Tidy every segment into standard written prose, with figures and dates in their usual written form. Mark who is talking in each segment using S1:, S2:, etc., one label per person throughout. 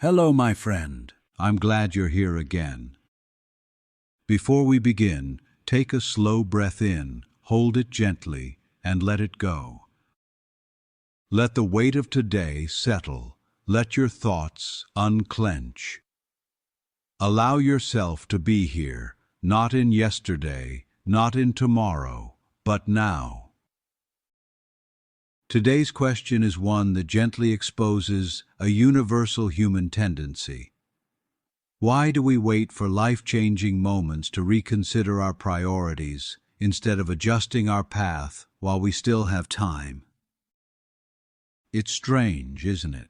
S1: Hello, my friend. I'm glad you're here again. Before we begin, take a slow breath in, hold it gently, and let it go. Let the weight of today settle. Let your thoughts unclench. Allow yourself to be here, not in yesterday, not in tomorrow, but now. Today's question is one that gently exposes a universal human tendency. Why do we wait for life-changing moments to reconsider our priorities instead of adjusting our path while we still have time? It's strange, isn't it?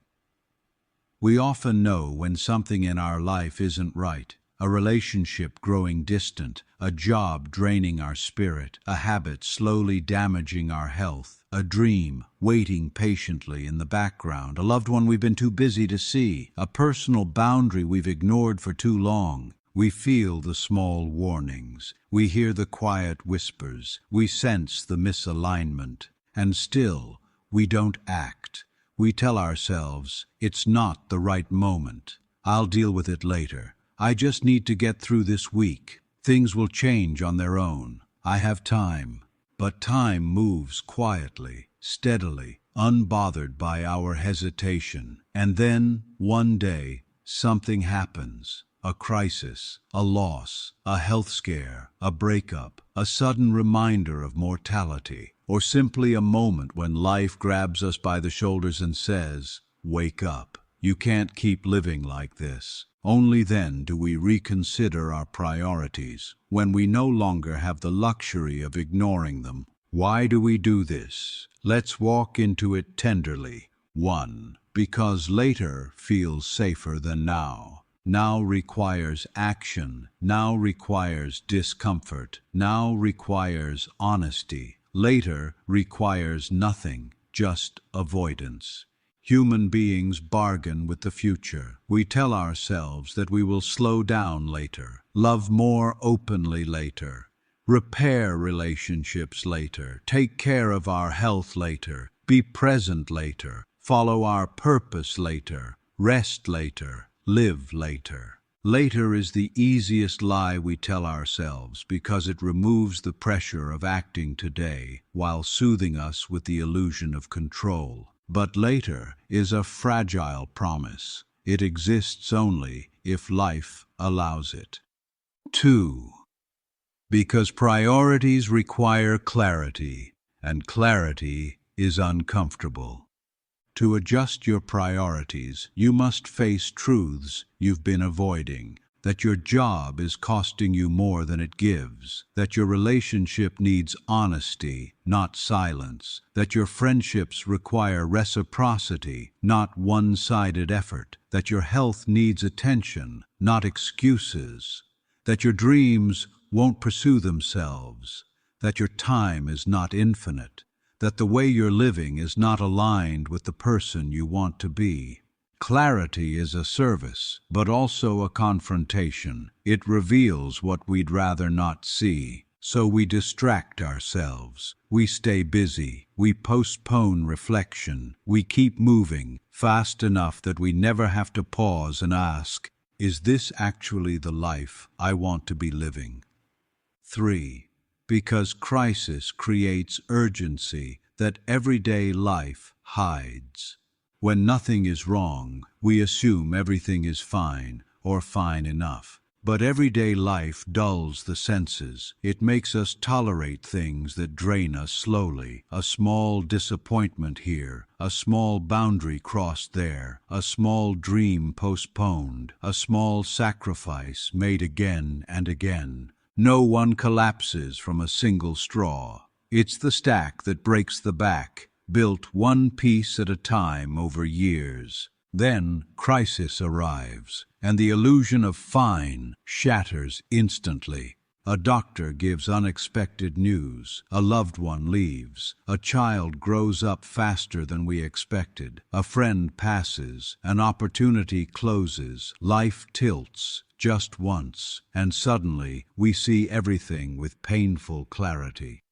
S1: We often know when something in our life isn't right. A relationship growing distant, a job draining our spirit, a habit slowly damaging our health, a dream waiting patiently in the background, a loved one we've been too busy to see, a personal boundary we've ignored for too long. We feel the small warnings, we hear the quiet whispers, we sense the misalignment, and still we don't act. We tell ourselves, it's not the right moment. I'll deal with it later. I just need to get through this week. Things will change on their own. I have time. But time moves quietly, steadily, unbothered by our hesitation. And then, one day, something happens. A crisis, a loss, a health scare, a breakup, a sudden reminder of mortality, or simply a moment when life grabs us by the shoulders and says, "Wake up. You can't keep living like this." Only then do we reconsider our priorities, when we no longer have the luxury of ignoring them. Why do we do this? Let's walk into it tenderly. 1. Because later feels safer than now. Now requires action. Now requires discomfort. Now requires honesty. Later requires nothing, just avoidance. Human beings bargain with the future. We tell ourselves that we will slow down later, love more openly later, repair relationships later, take care of our health later, be present later, follow our purpose later, rest later, live later. Later is the easiest lie we tell ourselves because it removes the pressure of acting today while soothing us with the illusion of control. But later is a fragile promise. It exists only if life allows it. 2. Because priorities require clarity, and clarity is uncomfortable. To adjust your priorities, you must face truths you've been avoiding. That your job is costing you more than it gives, that your relationship needs honesty, not silence, that your friendships require reciprocity, not one-sided effort, that your health needs attention, not excuses, that your dreams won't pursue themselves, that your time is not infinite, that the way you're living is not aligned with the person you want to be. Clarity is a service, but also a confrontation. It reveals what we'd rather not see. So we distract ourselves. We stay busy. We postpone reflection. We keep moving fast enough that we never have to pause and ask, is this actually the life I want to be living? 3. Because crisis creates urgency that everyday life hides. When nothing is wrong, we assume everything is fine or fine enough. But everyday life dulls the senses. It makes us tolerate things that drain us slowly. A small disappointment here, a small boundary crossed there, a small dream postponed, a small sacrifice made again and again. No one collapses from a single straw. It's the stack that breaks the back, built one piece at a time over years. Then crisis arrives, and the illusion of fine shatters instantly. A doctor gives unexpected news, a loved one leaves, a child grows up faster than we expected, a friend passes, an opportunity closes, life tilts just once, and suddenly we see everything with painful clarity.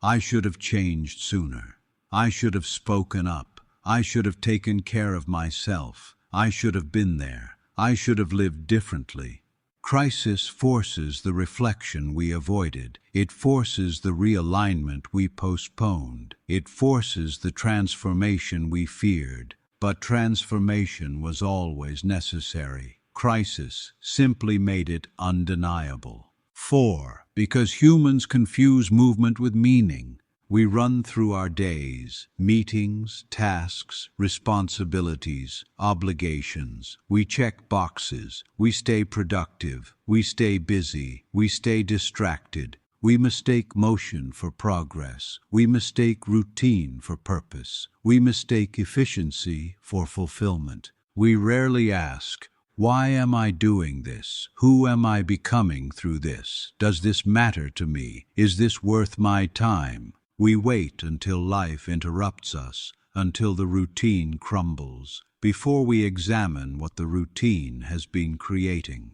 S1: I should have changed sooner. I should have spoken up. I should have taken care of myself. I should have been there. I should have lived differently. Crisis forces the reflection we avoided. It forces the realignment we postponed. It forces the transformation we feared. But transformation was always necessary. Crisis simply made it undeniable. 4. Because humans confuse movement with meaning. We run through our days, meetings, tasks, responsibilities, obligations. We check boxes. We stay productive. We stay busy. We stay distracted. We mistake motion for progress. We mistake routine for purpose. We mistake efficiency for fulfillment. We rarely ask, why am I doing this? Who am I becoming through this? Does this matter to me? Is this worth my time? We wait until life interrupts us, until the routine crumbles, before we examine what the routine has been creating.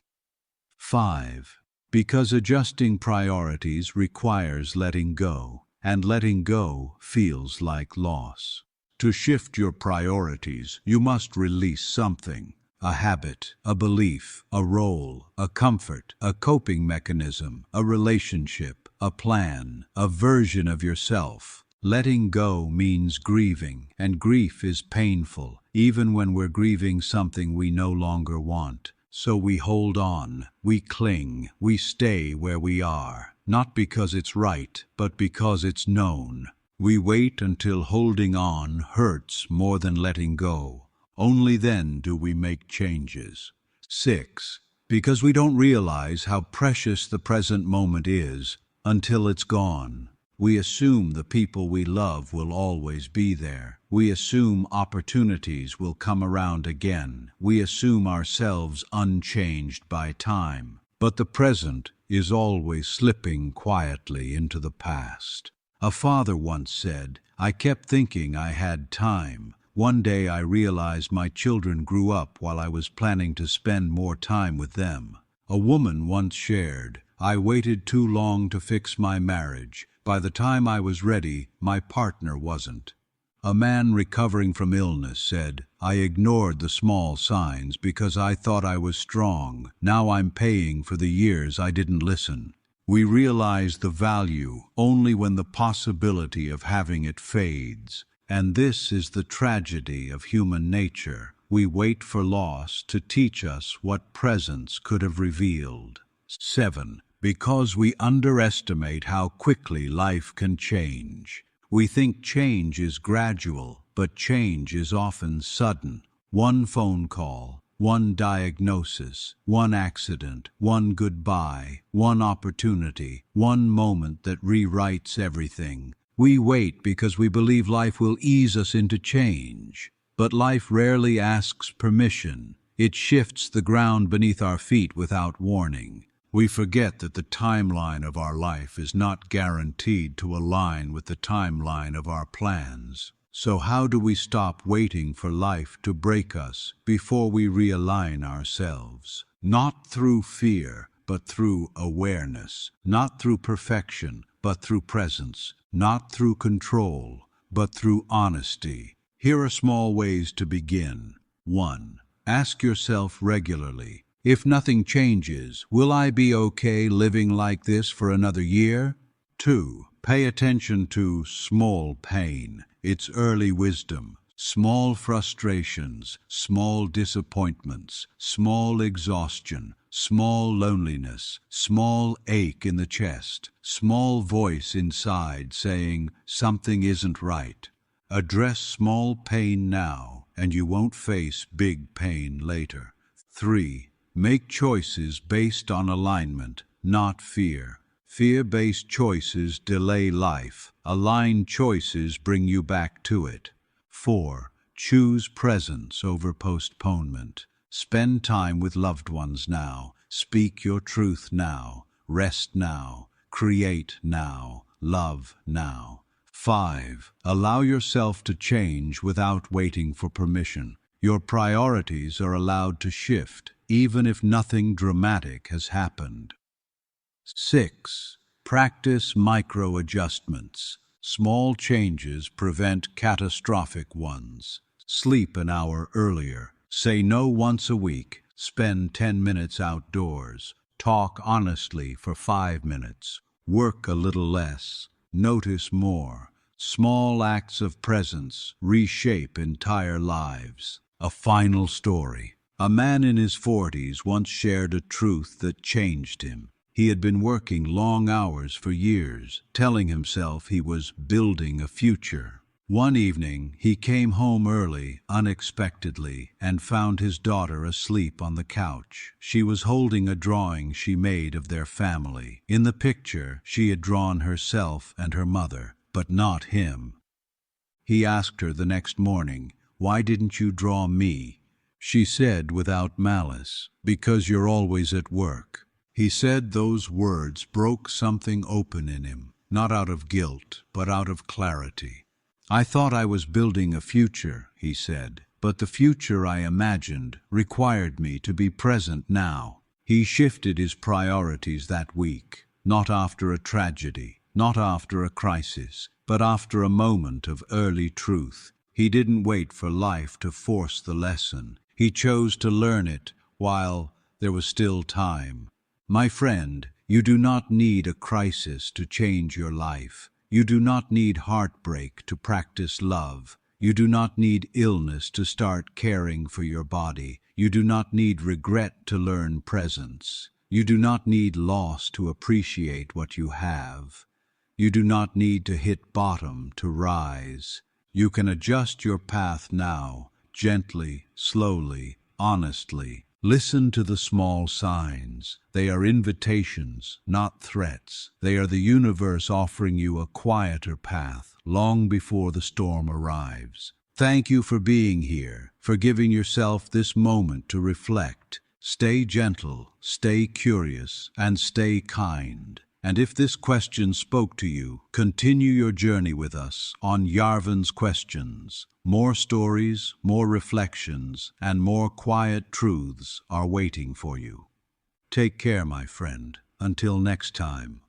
S1: 5. Because adjusting priorities requires letting go, and letting go feels like loss. To shift your priorities, you must release something. A habit, a belief, a role, a comfort, a coping mechanism, a relationship, a plan, a version of yourself. Letting go means grieving, and grief is painful, even when we're grieving something we no longer want. So we hold on, we cling, we stay where we are, not because it's right, but because it's known. We wait until holding on hurts more than letting go. Only then do we make changes. 6. Because we don't realize how precious the present moment is until it's gone. We assume the people we love will always be there. We assume opportunities will come around again. We assume ourselves unchanged by time. But the present is always slipping quietly into the past. A father once said, "I kept thinking I had time. One day I realized my children grew up while I was planning to spend more time with them." A woman once shared, "I waited too long to fix my marriage. By the time I was ready, my partner wasn't." A man recovering from illness said, "I ignored the small signs because I thought I was strong. Now I'm paying for the years I didn't listen." We realize the value only when the possibility of having it fades. And this is the tragedy of human nature. We wait for loss to teach us what presence could have revealed. 7. Because we underestimate how quickly life can change. We think change is gradual, but change is often sudden. One phone call, one diagnosis, one accident, one goodbye, one opportunity, one moment that rewrites everything. We wait because we believe life will ease us into change. But life rarely asks permission. It shifts the ground beneath our feet without warning. We forget that the timeline of our life is not guaranteed to align with the timeline of our plans. So how do we stop waiting for life to break us before we realign ourselves? Not through fear, but through awareness. Not through perfection, but through presence. Not through control, but through honesty. Here are small ways to begin. 1. Ask yourself regularly, if nothing changes, will I be okay living like this for another year? 2. Pay attention to small pain. It's early wisdom. Small frustrations, small disappointments, small exhaustion, small loneliness, small ache in the chest, small voice inside saying something isn't right. Address small pain now, and you won't face big pain later. 3. Make choices based on alignment, not fear. Fear-based choices delay life. Aligned choices bring you back to it. 4. Choose presence over postponement. Spend time with loved ones now. Speak your truth now. Rest now. Create now. Love now. 5. Allow yourself to change without waiting for permission. Your priorities are allowed to shift, even if nothing dramatic has happened. 6. Practice micro-adjustments. Small changes prevent catastrophic ones. Sleep an hour earlier. Say no once a week. Spend 10 minutes outdoors. Talk honestly for 5 minutes. Work a little less. Notice more. Small acts of presence reshape entire lives. A final story. A man in his 40s once shared a truth that changed him. He had been working long hours for years, telling himself he was building a future. One evening, he came home early, unexpectedly, and found his daughter asleep on the couch. She was holding a drawing she made of their family. In the picture, she had drawn herself and her mother, but not him. He asked her the next morning, "Why didn't you draw me?" She said without malice, "Because you're always at work." He said those words broke something open in him, not out of guilt, but out of clarity. "I thought I was building a future," he said, "but the future I imagined required me to be present now." He shifted his priorities that week, not after a tragedy, not after a crisis, but after a moment of early truth. He didn't wait for life to force the lesson. He chose to learn it while there was still time. My friend, you do not need a crisis to change your life. You do not need heartbreak to practice love. You do not need illness to start caring for your body. You do not need regret to learn presence. You do not need loss to appreciate what you have. You do not need to hit bottom to rise. You can adjust your path now, gently, slowly, honestly. Listen to the small signs. They are invitations, not threats. They are the universe offering you a quieter path long before the storm arrives. Thank you for being here, for giving yourself this moment to reflect. Stay gentle, stay curious, and stay kind. And if this question spoke to you, continue your journey with us on Yarven's Questions. More stories, more reflections, and more quiet truths are waiting for you. Take care, my friend. Until next time.